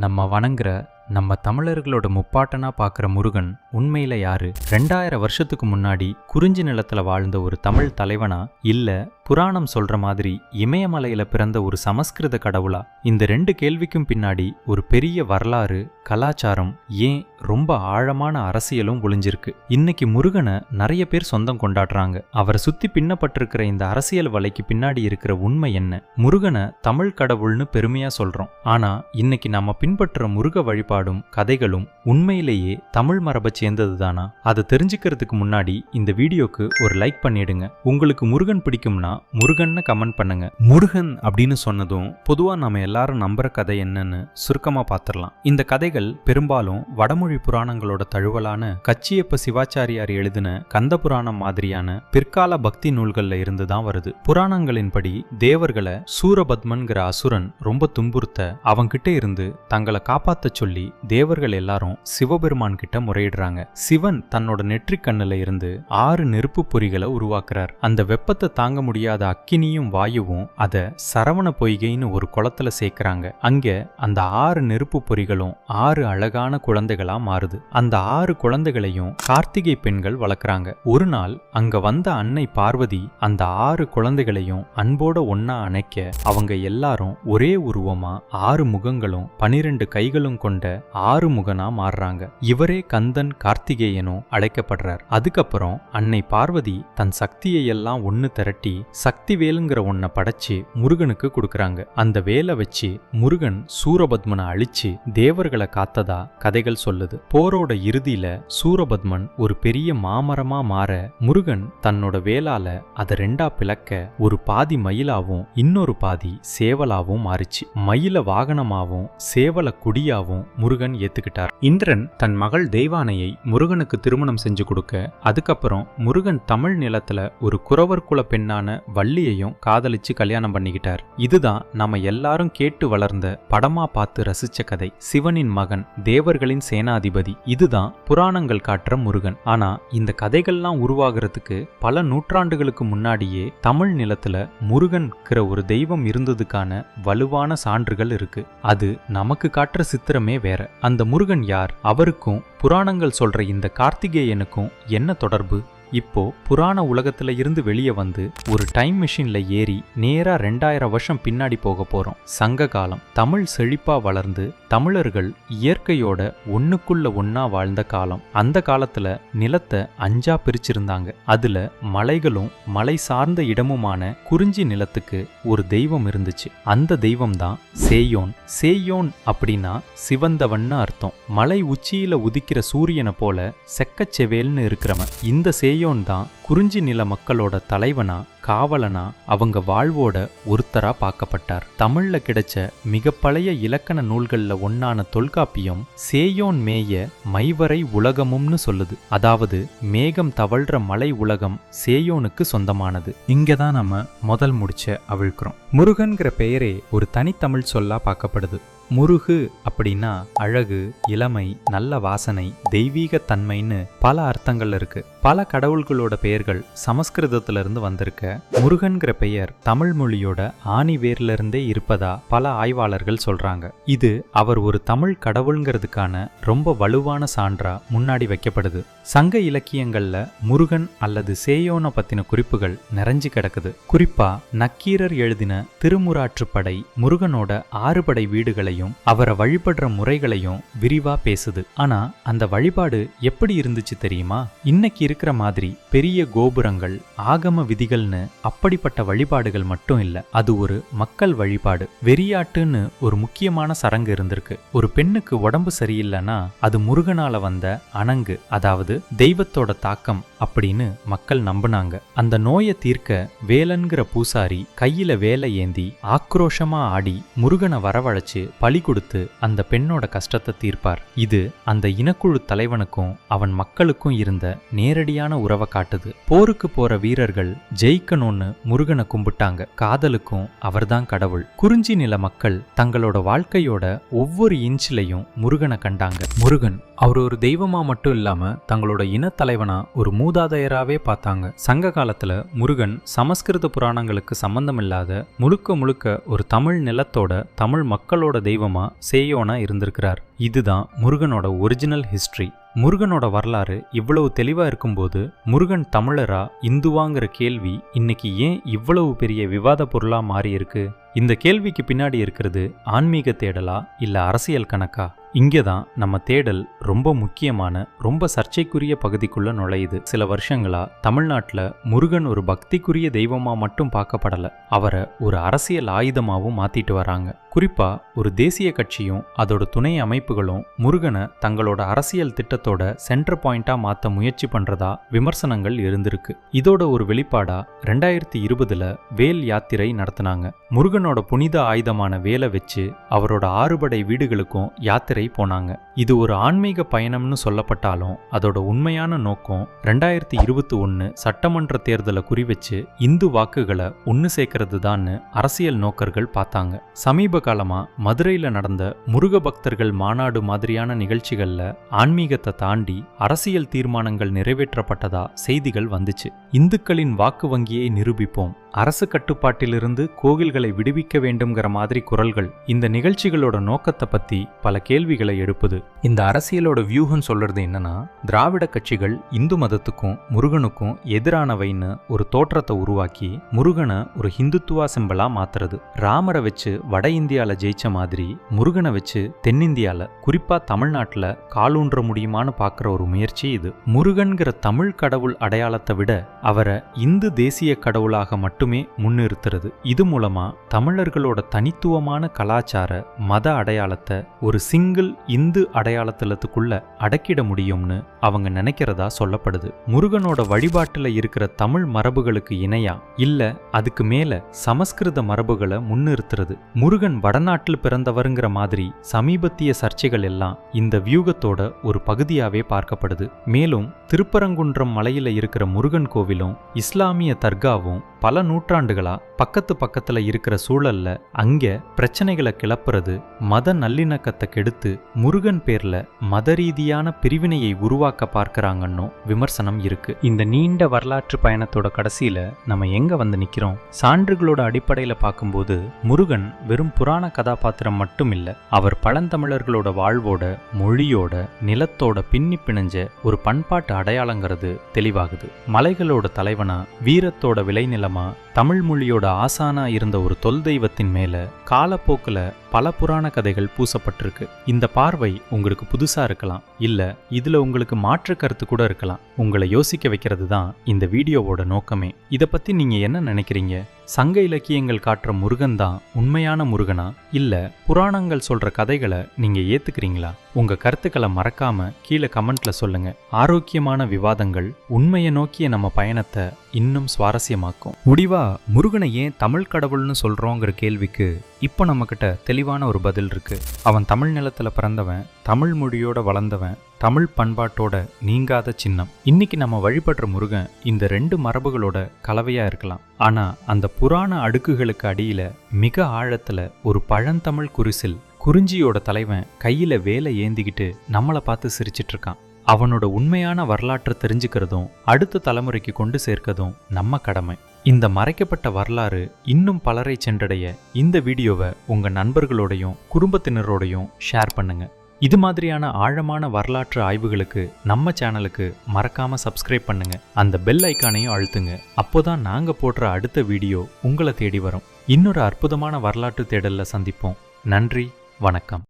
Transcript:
நம்ம வணங்குற நம்ம தமிழர்களோட முப்பாட்டனா பார்க்குற முருகன் உண்மையில யாரு? 2000 வருஷத்துக்கு முன்னாடி குறிஞ்சி நிலத்துல வாழ்ந்த ஒரு தமிழ் தலைவனா, இல்ல புராணம் சொல்ற மாதிரி இமயமலையில பிறந்த ஒரு சமஸ்கிருத கடவுளா? இந்த 2 கேள்விக்கும் பின்னாடி ஒரு பெரிய வரலாறு, கலாச்சாரம், ஏன் ரொம்ப ஆழமான அரசியலும் ஒளிஞ்சிருக்கு. இன்னைக்கு முருகனை நிறைய பேர் சொந்தம் கொண்டாடுறாங்க. அவரை சுத்தி பின்னப்பட்டிருக்கிற இந்த அரசியல் வலைக்கு பின்னாடி இருக்கிற உண்மை என்ன? முருகனை தமிழ் கடவுள்னு பெருமையா சொல்றோம். ஆனா இன்னைக்கு நம்ம பின்பற்ற முருக வழிபாடும் கதைகளும் உண்மையிலேயே தமிழ் மரபை சேர்ந்தது தானா? அதை தெரிஞ்சுக்கிறதுக்கு முன்னாடி இந்த வீடியோக்கு ஒரு லைக் பண்ணிடுங்க. உங்களுக்கு முருகன் பிடிக்கும்னா முருகன்னு கமெண்ட் பண்ணுங்க. முருகன் அப்படின்னு சொன்னதும் பொதுவா நம்ம எல்லாரும் நம்புற கதை என்னன்னு சுருக்கமா பார்த்திடலாம். இந்த கதைகள் பெரும்பாலும் வடமொழி புராணங்களோட தழுவலான கச்சியப்ப சிவாச்சாரியார் எழுதின கந்த புராணம் மாதிரியான பிற்கால பக்தி நூல்கள்ல இருந்து தான் வருது. புராணங்களின்படி தேவர்களை சூரபத்மன்கிற அசுரன் ரொம்ப துன்புறுத்த அவங்கிட்ட இருந்து தங்களை காப்பாத்த சொல்லி தேவர்கள் எல்லாரும் சிவபெருமான் கிட்ட முறையிடுறாங்க. சிவன் தன்னோட நெற்றிக் கண்ணுல இருந்து 6 நெருப்பு பொறிகளை உருவாக்குறார். அந்த வெப்பத்தை தாங்க முடியாத அக்கினியும் வாயுவும் அத சரவண பொய்கைன்னு ஒரு குளத்துல சேர்க்கிறாங்க. அங்க அந்த 6 நெருப்பு பொறிகளும் 6 அழகான குழந்தைகளா மாறுது. அந்த 6 குழந்தைகளையும் கார்த்திகை பெண்கள் வளர்க்குறாங்க. ஒரு நாள் அங்க வந்த அன்னை பார்வதி அந்த 6 குழந்தைகளையும் அன்போட ஒன்னா அணைக்க அவங்க எல்லாரும் ஒரே உருவமா 6 முகங்களும் 12 கைகளும் கொண்ட 6 முகனா மாறுறாங்க. இவரே கந்தன் கார்த்திகேயனும் அழைக்கப்படுறார். அதுக்கப்புறம் அன்னை பார்வதி தன் சக்தியை எல்லாம் ஒன்னு திரட்டி சக்தி வேலுங்கிற ஒன்ன படைச்சு முருகனுக்கு கொடுக்கறாங்க. அந்த வேலை வச்சு முருகன் சூரபத்மனை அழிச்சு தேவர்களை காத்ததா கதைகள் சொல்லுது. போரோட இறுதியில சூரபத்மன் ஒரு பெரிய மாமரமா மாற முருகன் தன்னோட வேலால அதை 2ஆ பிளக்க ஒரு பாதி மயிலாவும் இன்னொரு பாதி சேவலாவும் மாறிச்சு. மயில வாகனமாவும் சேவல குடியாவும் முருகன் ஏத்துக்கிட்டார். இந்திரன் தன் மகள் தெய்வானையை முருகனுக்கு திருமணம் செஞ்சு கொடுக்க, அதுக்கப்புறம் முருகன் தமிழ் நிலத்துல ஒரு குறவர் குல பெண்ணான வள்ளியையும் காதலிச்சு கல்யாணம் பண்ணிக்கிட்டார். இதுதான் நம்ம எல்லாரும் கேட்டு வளர்ந்த படமா பார்த்து ரசிச்ச கதை. சிவனின் மகன், தேவர்களின் சேனாதிபதி. இதுதான் புராணங்கள் காட்டுற முருகன். ஆனா இந்த கதைகள்லாம் உருவாகிறதுக்கு பல நூற்றாண்டுகளுக்கு முன்னாடியே தமிழ் நிலத்துல முருகன்கிற ஒரு தெய்வம் இருந்ததுக்கான வலுவான சான்றுகள் இருக்கு. அது நமக்கு காட்டுற சித்திரமே வேற. அந்த முருகன் யார்? அவருக்கும் புராணங்கள் சொல்ற இந்த கார்த்திகேயனுக்கும் என்ன தொடர்பு? இப்போ புராண உலகத்துல இருந்து வெளியே வந்து ஒரு டைம் மிஷின்ல ஏறி நேரா 2000 வருஷம் பின்னாடி போக போறோம். சங்க காலம். தமிழ் செழிப்பா வளர்ந்து தமிழர்கள் இயற்கையோட ஒண்ணுக்குள்ள ஒன்னா வாழ்ந்த காலம். அந்த காலத்துல நிலத்தை 5ஆ பிரிச்சிருந்தாங்க. அதுல மலைகளும் மலை சார்ந்த இடமுமான குறிஞ்சி நிலத்துக்கு ஒரு தெய்வம் இருந்துச்சு. அந்த தெய்வம் தான் சேயோன். சேயோன் அப்படின்னா சிவந்தவன்னு அர்த்தம். மலை உச்சியில உதிக்கிற சூரியனை போல செக்கச்செவேல்னு இருக்கிறவன். இந்த சேயோன் தான் குறிஞ்சி நில மக்களோட தலைவனா, காவலனா, அவங்க வாழ்வோட ஒருத்தரா பார்க்கப்பட்டார். தமிழ்ல கிடைச்ச மிக பழைய இலக்கண நூல்கள்ல ஒன்னான தொல்காப்பியம் சேயோன் மேய மைவரை உலகமும்னு சொல்லுது. அதாவது மேகம் தவழ்ற மலை உலகம் சேயோனுக்கு சொந்தமானது. இங்கதான் நம்ம முதல் முடிச்ச அவிழ்க்கிறோம். முருகன்கிற பெயரே ஒரு தனித்தமிழ் சொல்லா பார்க்கப்படுது. முருகு அப்படின்னா அழகு, இளமை, நல்ல வாசனை, தெய்வீக தன்மைன்னு பல அர்த்தங்கள் இருக்கு. பல கடவுள்களோட பெயர்கள் சமஸ்கிருதத்துல இருந்து வந்திருக்க முருகன்கிற பெயர் தமிழ் மொழியோட ஆணி வேர்ல இருந்தே இருப்பதா பல ஆய்வாளர்கள் சொல்றாங்க. இது அவர் ஒரு தமிழ் கடவுள்ங்கிறதுக்கான ரொம்ப வலுவான சான்றா முன்னாடி வைக்கப்படுது. சங்க இலக்கியங்கள்ல முருகன் அல்லது சேயோனை பத்தின குறிப்புகள் நிறைஞ்சு கிடக்குது. குறிப்பா நக்கீரர் எழுதின திருமுறாற்றுப்படை முருகனோட 6 படை வீடுகளையும் அவரை வழிபடுற முறைகளையும் விரிவா பேசுது. ஆனா அந்த வழிபாடு எப்படி இருந்துச்சு தெரியுமா? இன்னைக்கு இருக்கிற மாதிரி பெரிய கோபுரங்கள், ஆகம விதிகள்னு அப்படிப்பட்ட வழிபாடுகள் மட்டும் இல்ல. அது ஒரு மக்கள் வழிபாடு. வெறியாட்டுன்னு ஒரு முக்கியமான சடங்கு இருந்திருக்கு. ஒரு பெண்ணுக்கு உடம்பு சரியில்லைன்னா அது முருகனால வந்த அணங்கு, அதாவது தெய்வத்தோட தாக்கம் அப்படின்னு மக்கள் நம்பினாங்க. அந்த நோயை தீர்க்க வேலன்கிற பூசாரி கையில வேலை ஏந்தி ஆக்ரோஷமா ஆடி முருகனை வரவழைச்சு பலி கொடுத்து அந்த பெண்ணோட கஷ்டத்தை தீர்ப்பார். இது அந்த இனக்குழு தலைவனுக்கும் அவன் மக்களுக்கும் இருந்த நேரடியான உறவை காட்டுது. போருக்கு போற வீரர்கள் ஜெயிக்கணும்னு முருகனை கும்பிட்டாங்க. காதலுக்கும் அவர்தான் கடவுள். குறிஞ்சி நில மக்கள் தங்களோட வாழ்க்கையோட ஒவ்வொரு இன்ச்சிலையும் முருகனை கண்டாங்க. முருகன் அவர் ஒரு தெய்வமா மட்டும் இல்லாம தங்களோட இனத்தலைவனா ஒரு மூதாதையராகவே பார்த்தாங்க. சங்க காலத்துல முருகன் சமஸ்கிருத புராணங்களுக்கு சம்பந்தமில்லாத முழுக்க ஒரு தமிழ் நிலத்தோட தமிழ் மக்களோட தெய்வமா சேயோனா இருந்திருக்கிறார். இதுதான் முருகனோட ஒரிஜினல் ஹிஸ்டரி. முருகனோட வரலாறு இவ்வளவு தெளிவா இருக்கும்போது முருகன் தமிழரா இந்துவாங்கிற கேள்வி இன்னைக்கு ஏன் இவ்வளவு பெரிய விவாத பொருளா மாறி இருக்கு? இந்த கேள்விக்கு பின்னாடி இருக்கிறது ஆன்மீக தேடலா இல்ல அரசியல் கணக்கா? இங்கதான் நம்ம தேடல் ரொம்ப முக்கியமான ரொம்ப சர்ச்சைக்குரிய பகுதிக்குள்ள நுழையுது. சில வருஷங்களா தமிழ்நாட்டுல முருகன் ஒரு பக்திக்குரிய தெய்வமா மட்டும் பார்க்கப்படல, அவரை ஒரு அரசியல் ஆயுதமாவும் மாத்திட்டு வராங்க. குறிப்பா ஒரு தேசிய கட்சியும் அதோட துணை அமைப்புகளும் முருகனை தங்களோட அரசியல் திட்டத்தோட சென்டர் பாயிண்டா மாத்த முயற்சி பண்றதா விமர்சனங்கள் இருந்திருக்கு. இதோட ஒரு வெளிப்பாடா 2020 வேல் யாத்திரை நடத்தினாங்க. முருகனோட புனித ஆயுதமான வேலை வச்சு அவரோட 6 படை வீடுகளுக்கும் யாத்திரை போனாங்க. இது ஒரு ஆன்மீக பயணம்னு சொல்லப்பட்டாலும் அதோட உண்மையான நோக்கம் 2021 சட்டமன்ற தேர்தலை குறிவச்சு இந்து வாக்குகளை ஒன்னு சேர்க்கறது தான் அரசியல் நோக்கர்கள் பார்த்தாங்க. சமீப காலமா மதுரையில நடந்த முருக பக்தர்கள் மாநாடு மாதிரியான நிகழ்ச்சிகள்ல ஆன்மீகத்தை தாண்டி அரசியல் தீர்மானங்கள் நிறைவேற்றப்பட்டதா செய்திகள் வந்துச்சு. இந்துக்களின் வாக்கு வங்கியை நிரூபிப்போம், அரசு கட்டுப்பாட்டிலிருந்து கோவில்களை விடுவிக்க வேண்டும்ங்கிற மாதிரி குரல்கள் இந்த நிகழ்ச்சிகளோட நோக்கத்தை பத்தி பல கேள்விகளை எழுப்புது. இந்த அரசியலோட வியூகம் சொல்றது என்னன்னா, திராவிட கட்சிகள் இந்து மதத்துக்கும் முருகனுக்கும் எதிரானவைன்னு ஒரு தோற்றத்தை உருவாக்கி முருகனை ஒரு ஹிந்துத்துவா சிம்பலா மாத்துறது. ராமரை வச்சு வட இந்தியால ஜெயிச்ச மாதிரி முருகனை வச்சு தென்னிந்தியால குறிப்பா தமிழ்நாட்டுல காலூன்ற முடியுமான்னு பாக்குற ஒரு முயற்சி இது. முருகன்கிற தமிழ் கடவுள் அடையாளத்தை விட அவரை இந்து தேசிய கடவுளாக மட்டுமே முன்னிறுத்துறது. இது மூலமா தமிழர்களோட தனித்துவமான கலாச்சார மத அடையாளத்தை ஒரு சிங்கிள் இந்து அடையாளத்துக்குள்ள அடக்கிட முடியும்னு அவங்க நினைக்கிறதா சொல்லப்படுது. முருகனோட வழிபாட்டுல இருக்கிற தமிழ் மரபுகளுக்கு இணையா இல்ல அதுக்கு மேல சமஸ்கிருத மரபுகளை முன்னிறுத்துறது. முருகன் வடநாட்டில் பிறந்தவருங்கிற மாதிரி சமீபத்திய சர்ச்சைகள் எல்லாம் இந்த வியூகத்தோட ஒரு பகுதியாவே பார்க்கப்படுது. மேலும் திருப்பரங்குன்றம் மலையில இருக்கிற முருகன் கோவிலும் இஸ்லாமிய தர்காவும் பல நூற்றாண்டுகளா பக்கத்துல இருக்கிற சூழல்ல அங்க பிரச்சனைகளை கிளப்புறது மத நல்லிணக்கத்தை கெடுத்து முருகன் பேர்ல மத ரீதியான பிரிவினையை உருவாக்க பார்க்கறாங்கன்னு விமர்சனம் இருக்கு. இந்த நீண்ட வரலாற்று பயணத்தோட கடைசியில நம்ம எங்க வந்து நிக்கிறோம்? சான்றுகளோட அடிப்படையில பார்க்கும்போது முருகன் வெறும் புராண கதாபாத்திரம் மட்டும் இல்ல, அவர் பழந்தமிழர்களோட வாழ்வோட மொழியோட நிலத்தோட பின்னி பிணைஞ்ச ஒரு பண்பாட்டு அடையாளங்கிறது தெளிவாகுது. மலைகளோட தலைவனா வீரத்தோட விளைநிலமா தமிழ் மொழியோட ஆசானா இருந்த ஒரு தொல் தெய்வத்தின் மேல காலப்போக்குல பல புராண கதைகள் பூசப்பட்டிருக்கு. இந்த பார்வை உங்களுக்கு புதுசா இருக்கலாம், இல்ல இதுல உங்களுக்கு மாற்று கருத்து கூட இருக்கலாம். உங்களை யோசிக்க வைக்கிறது தான் இந்த வீடியோவோட நோக்கமே. இத பத்தி நீங்க என்ன நினைக்கிறீங்க? சங்க இலக்கியங்கள் காட்டுற முருகன் தான் உண்மையான முருகனா இல்ல புராணங்கள் சொல்ற கதைகளை நீங்க ஏத்துக்கிறீங்களா? உங்க கருத்துக்களை மறக்காம கீழே கமெண்ட்ல சொல்லுங்க. ஆரோக்கியமான விவாதங்கள் உண்மையை நோக்கிய நம்ம பயணத்தை இன்னும் சுவாரஸ்யமாக்கும். முடிவா முருகனை ஏன் தமிழ் கடவுள்னு சொல்றோங்கிற கேள்விக்கு இப்போ நம்ம கிட்ட தெளிவான ஒரு பதில் இருக்கு. அவன் தமிழ் நிலத்துல பிறந்தவன், தமிழ் மொழியோட வளர்ந்தவன், தமிழ் பண்பாட்டோட நீங்காத சின்னம். இன்னைக்கு நம்ம வழிபடுற முருகன் இந்த 2 மரபுகளோட கலவையா இருக்கலாம். ஆனா அந்த புராண அடுக்குகளுக்கு அடியில மிக ஆழத்துல ஒரு பழந்தமிழ் குரிசில் குறிஞ்சியோட தலைவன் கையில வேலை ஏந்திக்கிட்டு நம்மளை பார்த்து சிரிச்சிட்டு இருக்கான். அவனோட உண்மையான வரலாற்றை தெரிஞ்சுக்கிறதும் அடுத்த தலைமுறைக்கு கொண்டு சேர்க்கதும் நம்ம கடமை. இந்த மறைக்கப்பட்ட வரலாறு இன்னும் பலரை சென்றடைய இந்த வீடியோவை உங்க நண்பர்களோடையும் குடும்பத்தினரோடையும் ஷேர் பண்ணுங்க. இது மாதிரியான ஆழமான வரலாற்று ஆய்வுகளுக்கு நம்ம சேனலுக்கு மறக்காம சப்ஸ்கிரைப் பண்ணுங்க. அந்த பெல் ஐக்கானையும் அழுத்துங்க. அப்போதான் நாங்க போடுற அடுத்த வீடியோ உங்களை தேடி வரும். இன்னொரு அற்புதமான வரலாற்று தேடல்ல சந்திப்போம். நன்றி, வணக்கம்.